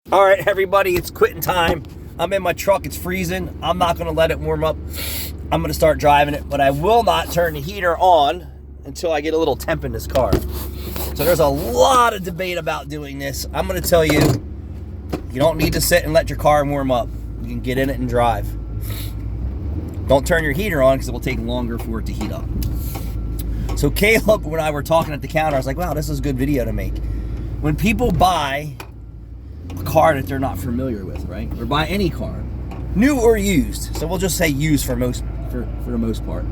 All right, everybody, it's quitting time. I'm in my truck. It's freezing. I'm not going to let it warm up. I'm going to start driving it, but I will not turn the heater on until I get a little temp in this car. So there's a lot of debate about doing this. I'm going to tell you, you don't need to sit and let your car warm up. You can get in it and drive. Don't turn your heater on because it will take longer for it to heat up. So Caleb and I were talking at the counter. I was like, wow, this is a good video to make. When people buy a car that they're not familiar with, right? Or buy any car, new or used. So we'll just say used for the most part.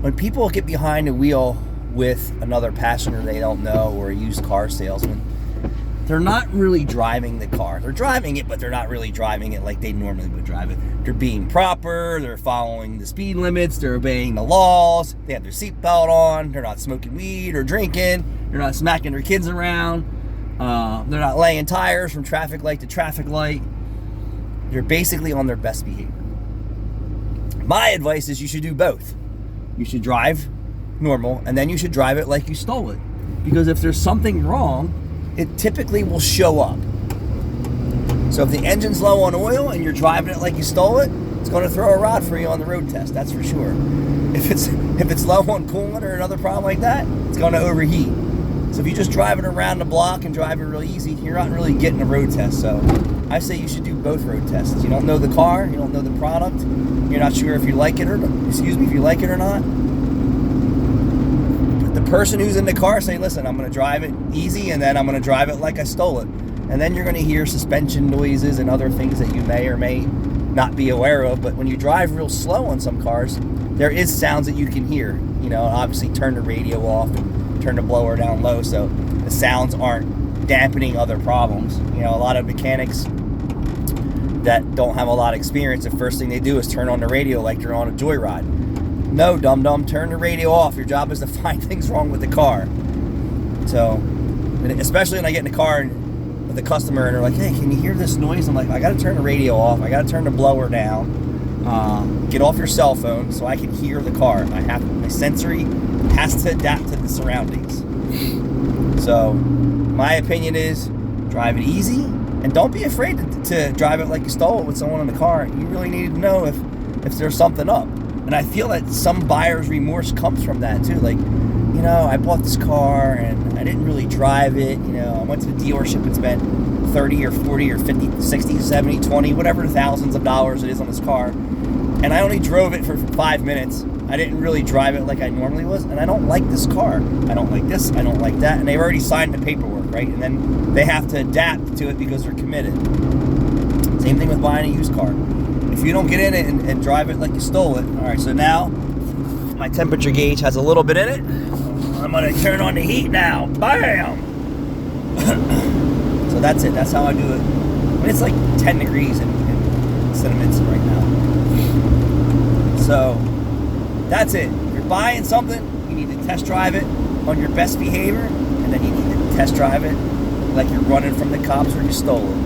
When people get behind the wheel with another passenger they don't know or a used car salesman, they're not really driving the car. They're driving it, but they're not really driving it like they normally would drive it. They're being proper, they're following the speed limits, they're obeying the laws, they have their seatbelt on, they're not smoking weed or drinking, they're not smacking their kids around, they're not laying tires from traffic light to traffic light. They're basically on their best behavior. My advice is you should do both. You should drive normal, and then you should drive it like you stole it. Because if there's something wrong, it typically will show up. So if the engine's low on oil and you're driving it like you stole it, it's going to throw a rod for you on the road test, that's for sure. If it's low on coolant or another problem like that, it's going to overheat. So if you just drive it around the block and drive it real easy, you're not really getting a road test. So I say you should do both road tests. You don't know the car, you don't know the product, you're not sure if you like it or not. The person who's in the car say, listen, I'm going to drive it easy and then I'm going to drive it like I stole it. And then you're going to hear suspension noises and other things that you may or may not be aware of. But when you drive real slow on some cars, there is sounds that you can hear. You know, obviously turn the radio off and turn the blower down low so the sounds aren't dampening other problems. You know, a lot of mechanics that don't have a lot of experience, the first thing they do is turn on the radio like you're on a joyride. No, dum-dum, turn the radio off. Your job is to find things wrong with the car. So, especially when I get in the car with a customer and they're like, hey, can you hear this noise? I'm like, I got to turn the radio off. I got to turn the blower down. Get off your cell phone so I can hear the car. My sensory has to adapt to the surroundings. So, my opinion is drive it easy and don't be afraid to drive it like you stole it with someone in the car. You really need to know if there's something up. And I feel that some buyer's remorse comes from that too. Like, you know, I bought this car and I didn't really drive it. You know, I went to the dealership and spent 30 or 40 or 50, 60, 70, 20, whatever thousands of dollars it is on this car. And I only drove it for 5 minutes. I didn't really drive it like I normally was. And I don't like this car. I don't like this. I don't like that. And they've already signed the paperwork, right? And then they have to adapt to it because they're committed. Same thing with buying a used car. If you don't get in it and drive it like you stole it. All right, so now my temperature gauge has a little bit in it. I'm going to turn on the heat now. Bam! So that's it. That's how I do it. I mean, it's like 10 degrees in Cinnaminson right now. So that's it. If you're buying something, you need to test drive it on your best behavior, and then you need to test drive it like you're running from the cops or you stole it.